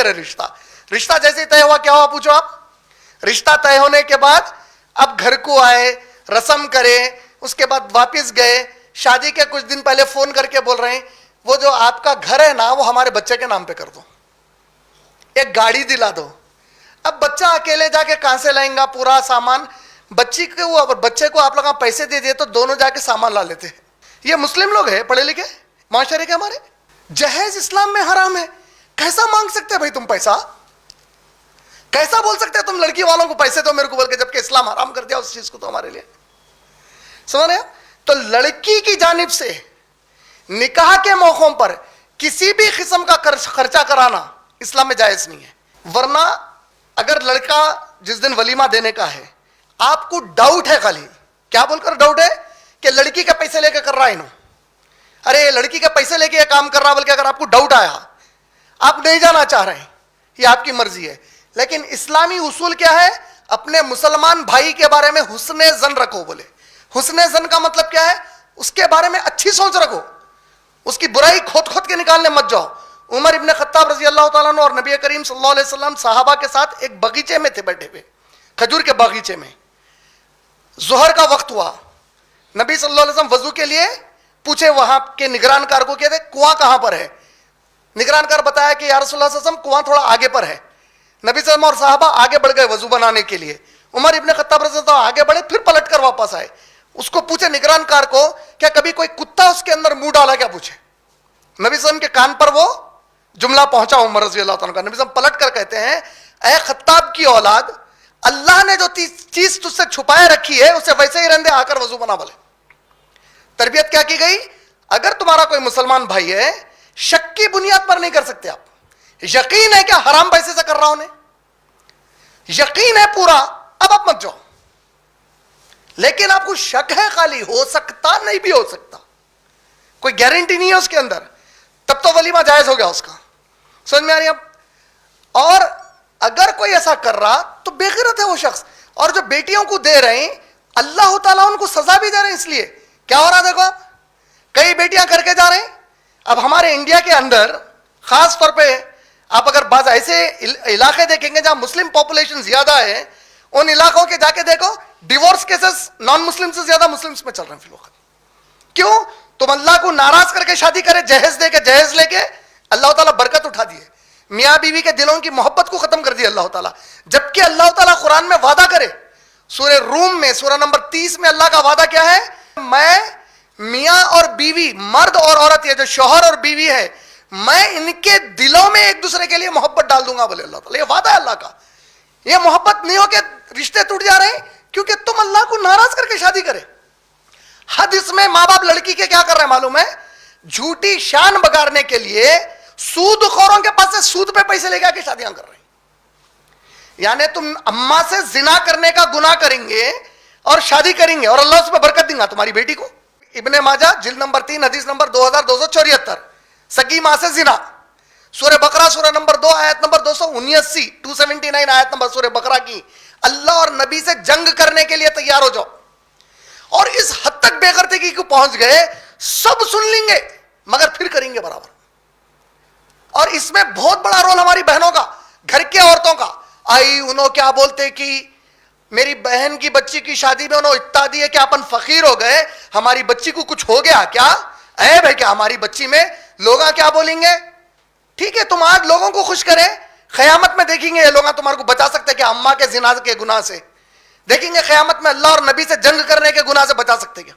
کرے رشتہ جیسے طے ہوا کیا ہوا پوچھو آپ. رشتہ طے ہونے کے بعد اب گھر کو آئے, رسم کرے, اس کے بعد واپس گئے, شادی کے کچھ دن پہلے فون کر کے بول رہے ہیں وہ جو آپ کا گھر ہے نا وہ ہمارے بچے کے نام پہ کر دو, ایک گاڑی دلا دو. اب بچہ اکیلے جا کے کہاں سے لائیں گا پورا سامان؟ بچے کو آپ لوگ پیسے دے دیے تو دونوں جا کے سامان لا لیتے ہیں. یہ مسلم لوگ ہیں پڑھے لکھے معاشرے کے ہمارے. جہیز اسلام میں حرام ہے, کیسا مانگ سکتے بھائی تم پیسہ؟ کیسا بول سکتے تم لڑکی والوں کو پیسے دو میرے کو بول کے, جبکہ اسلام حرام کر دیا اس چیز کو تو ہمارے لیے. سمجھ رہے ہیں؟ تو لڑکی کی جانب سے نکاح کے موقعوں پر کسی بھی قسم کا خرچہ کرانا اسلام میں جائز نہیں ہے. ورنہ اگر لڑکا جس دن ولیمہ دینے کا ہے آپ کو ڈاؤٹ ہے, خالی کیا بول کر ڈاؤٹ ہے کہ لڑکی کے پیسے لے کے کر رہا ہے, ارے لڑکی کے پیسے لے کے یہ کام کر رہا, بلکہ اگر آپ کو ڈاؤٹ آیا, آپ نہیں جانا چاہ رہے ہیں, یہ آپ کی مرضی ہے. لیکن اسلامی اصول کیا ہے؟ اپنے مسلمان بھائی کے بارے میں حسن ظن رکھو. بولے حسن ظن کا مطلب کیا ہے؟ اس کے بارے میں اچھی سوچ رکھو, اس کی برائی کھود کے نکالنے مت جاؤ. عمر ابن خطاب رضی اللہ تعالیٰ عنہ اور نبی کریم صلی اللہ علیہ وسلم صحابہ کے ساتھ ایک باغیچے میں تھے بیٹھے ہوئے, کھجور کے باغیچے میں. ظہر کا وقت ہوا, نبی صلی اللہ علیہ وسلم وضو کے لیے پوچھے وہاں کے نگران کار کو, کہتے کنواں کہاں پر ہے؟ نگران کار بتایا کہ یا رسول اللہ صلی اللہ علیہ وسلم کنواں تھوڑا آگے پر ہے. نبی صلی اللہ علیہ وسلم اور صحابہ آگے بڑھ گئے وضو بنانے کے لیے. عمر ابن خطاب رضی اللہ عنہ آگے بڑھے, پھر پلٹ کر واپس آئے. اس کو پوچھے نگران کار کو, کیا کبھی کوئی کتا اس کے اندر منہ ڈالا؟ کیا پوچھے. نبی صلی اللہ علیہ وسلم کے کان پر وہ جملہ پہنچا عمر رضی اللہ تعالیٰ کا. نبی صلی اللہ علیہ وسلم پلٹ کر کہتے ہیں, اے خطاب کی اولاد, اللہ نے جو چیز تجھ سے چھپائے رکھی ہے اسے ویسے ہی رندے آ کر وضو بنا. بولے تربیت کیا کی گئی؟ اگر تمہارا کوئی مسلمان بھائی ہے, شک کی بنیاد پر نہیں کر سکتے آپ. یقین ہے کیا حرام پیسے سے کر رہا ہوں نے, یقین ہے پورا, اب آپ مت جاؤ. لیکن آپ کو شک ہے, خالی ہو سکتا نہیں بھی ہو سکتا, کوئی گارنٹی نہیں ہے اس کے اندر, تب تو ولیمہ جائز ہو گیا اس کا. سمجھ میں آ رہی ہے اب؟ اور اگر کوئی ایسا کر رہا تو بے غیرت ہے وہ شخص. اور جو بیٹیوں کو دے رہے ہیں اللہ تعالیٰ ان کو سزا بھی دے رہے ہیں. اس لیے کیا ہو رہا دیکھو, کئی بیٹیاں کر کے جا رہے ہیں. اب ہمارے انڈیا کے اندر خاص طور پہ آپ اگر بعض ایسے علاقے دیکھیں گے جہاں مسلم پاپولیشن زیادہ ہے, ان علاقوں کے جا کے دیکھو ڈیورس کیسز نان مسلم سے زیادہ مسلمس میں چل رہے ہیں فی الوقت. کیوں؟ تم اللہ کو ناراض کر کے شادی کرے, جہیز دے کے, جہیز لے کے اللہ تعالیٰ برکت اٹھا دیے, میاں بیوی کے دلوں کی محبت کو ختم کر دی اللہ تعالیٰ. جبکہ اللہ تعالیٰ قرآن میں وعدہ کرے, سورہ روم میں سورہ نمبر 30 میں اللہ کا وعدہ کیا ہے؟ میں میاں اور بیوی, مرد اور عورت, یہ جو شوہر اور بیوی ہے, میں ان کے دلوں میں ایک دوسرے کے لیے محبت ڈال دوں گا. بولے اللہ تعالیٰ, یہ وعدہ ہے اللہ کا. یہ محبت نہیں ہو کہ رشتے ٹوٹ جا رہے ہیں کیونکہ تم اللہ کو ناراض کر کے شادی کرے. حد اس میں ماں باپ لڑکی کے کیا کر رہے ہیں معلوم ہے؟ جھوٹی شان بگاڑنے کے لیے سود خوروں کے پاس سے سود پہ پیسے لے کے آ کے شادیاں کر رہے ہیں. یعنی تم اماں سے زنا کرنے کا گناہ کریں گے اور شادی کریں گے اور اللہ اس پہ برکت دیں گا تمہاری بیٹی کو. ابن ماجہ جلد نمبر 3 حدیث نمبر 2274, سگی ماں سے زنا. سورہ بقرہ سورہ نمبر 2 آیت نمبر 279 آیت نمبر سورہ بقرہ کی, اللہ اور نبی سے جنگ کرنے کے لیے تیار ہو جاؤ. اور اس حد تک بے غیرتی کو پہنچ گئے, سب سن لیں گے مگر پھر کریں گے برابر. اور اس میں بہت بڑا رول ہماری بہنوں کا, گھر کے عورتوں کا. آئی انہوں کیا بولتے کہ میری بہن کی بچی کی شادی میں انہوں اتنا دیے کہ اپن فقیر ہو گئے, ہماری بچی کو کچھ ہو گیا کیا؟ اے بھائی کیا ہماری بچی میں لوگ کیا بولیں گے؟ ٹھیک ہے تم آج لوگوں کو خوش کرے, قیامت میں دیکھیں گے یہ لوگ تمہارے کو بچا سکتے کہ اماں کے زنا کے گناہ سے, دیکھیں گے قیامت میں اللہ اور نبی سے جنگ کرنے کے گناہ سے بچا سکتے کیا؟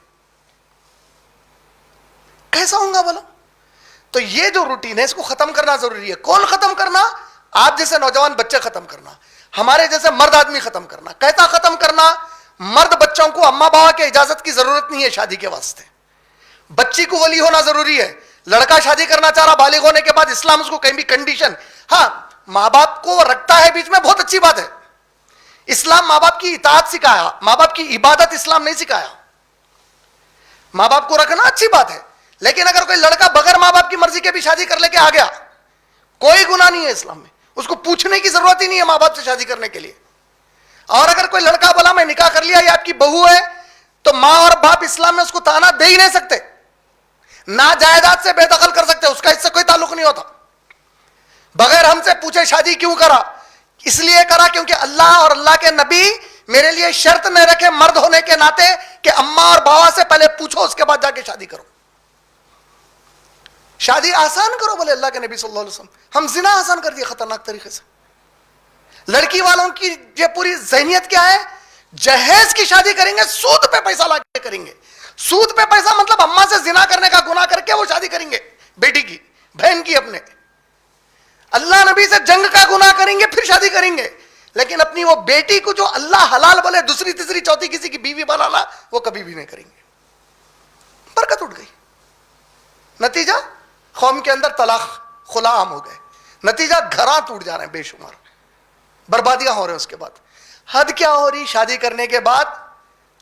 کیسا ہوں گا بولا؟ تو یہ جو روٹین ہے اس کو ختم کرنا ضروری ہے. کون ختم کرنا؟ آپ جیسے نوجوان بچے ختم کرنا, ہمارے جیسے مرد آدمی ختم کرنا. کیسا ختم کرنا؟ مرد بچوں کو اماں بابا کے اجازت کی ضرورت نہیں ہے شادی کے واسطے, بچی کو ولی ہونا ضروری ہے. لڑکا شادی کرنا چاہ رہا بالغ ہونے کے بعد, اسلام اس کو کہیں بھی کنڈیشن, ہاں ماں باپ کو رکھتا ہے بیچ میں, بہت اچھی بات ہے. اسلام ماں باپ کی اطاعت سکھایا, ماں باپ کی عبادت اسلام نہیں سکھایا. ماں باپ کو رکھنا اچھی بات ہے, لیکن اگر کوئی لڑکا بغیر ماں باپ کی مرضی کے بھی شادی کر لے کے آ گیا, کوئی گناہ نہیں ہے اسلام میں, اس کو پوچھنے کی ضرورت ہی نہیں ہے ماں باپ سے شادی کرنے کے لیے. اور اگر کوئی لڑکا بولا میں نکاح کر لیا, یہ آپ کی بہو ہے, تو ماں اور باپ اسلام میں اس کو تانا دے ہی نہیں سکتے, نہ جائیداد سے بے دخل کر سکتے, اس کا اس سے کوئی تعلق نہیں ہوتا. بغیر ہم سے پوچھے شادی کیوں کرا؟ اس لیے کرا کیونکہ اللہ اور اللہ کے نبی میرے لیے شرط نہ رکھے مرد ہونے کے ناطے کہ اماں اور بابا سے پہلے پوچھو اس کے بعد جا کے شادی کرو. شادی آسان کرو بولے اللہ کے نبی صلی اللہ علیہ وسلم. ہم زنا آسان کر دیا خطرناک طریقے سے. لڑکی والوں کی یہ پوری ذہنیت کیا ہے؟ جہیز کی شادی کریں گے, سود پہ پیسہ لا کے کریں گے. سود پہ پیسہ مطلب اماں سے زنا کرنے کا گناہ کر کے وہ شادی کریں گے, بیٹی کی, بہن کی اپنے. اللہ نبی سے جنگ کا گناہ کریں گے پھر شادی کریں گے. لیکن اپنی وہ بیٹی کو جو اللہ حلال بولے دوسری تیسری چوتھی کسی کی بیوی بنانا وہ کبھی بھی نہیں کریں گے. برکت اٹھ گئی. نتیجہ قوم کے اندر طلاق خلا عام ہو گئے. نتیجہ گھراں ٹوٹ جا رہے ہیں بے شمار, بربادیاں ہو رہے ہیں. اس کے بعد حد کیا ہو رہی, شادی کرنے کے بعد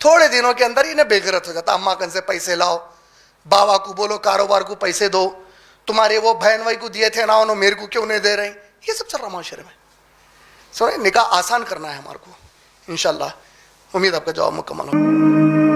تھوڑے دنوں کے اندر انہیں بے غیرت ہو جاتا. اماں کن سے پیسے لاؤ, بابا کو بولو کاروبار کو پیسے دو, تمہارے وہ بہن بھائی کو دیے تھے نہ انہوں میرے کو کیوں نہیں دے رہے. یہ سب چل رہا معاشرے میں. سونے نکاح آسان کرنا ہے ہمارے کو انشاءاللہ. امید آپ کا جواب مکمل ہو.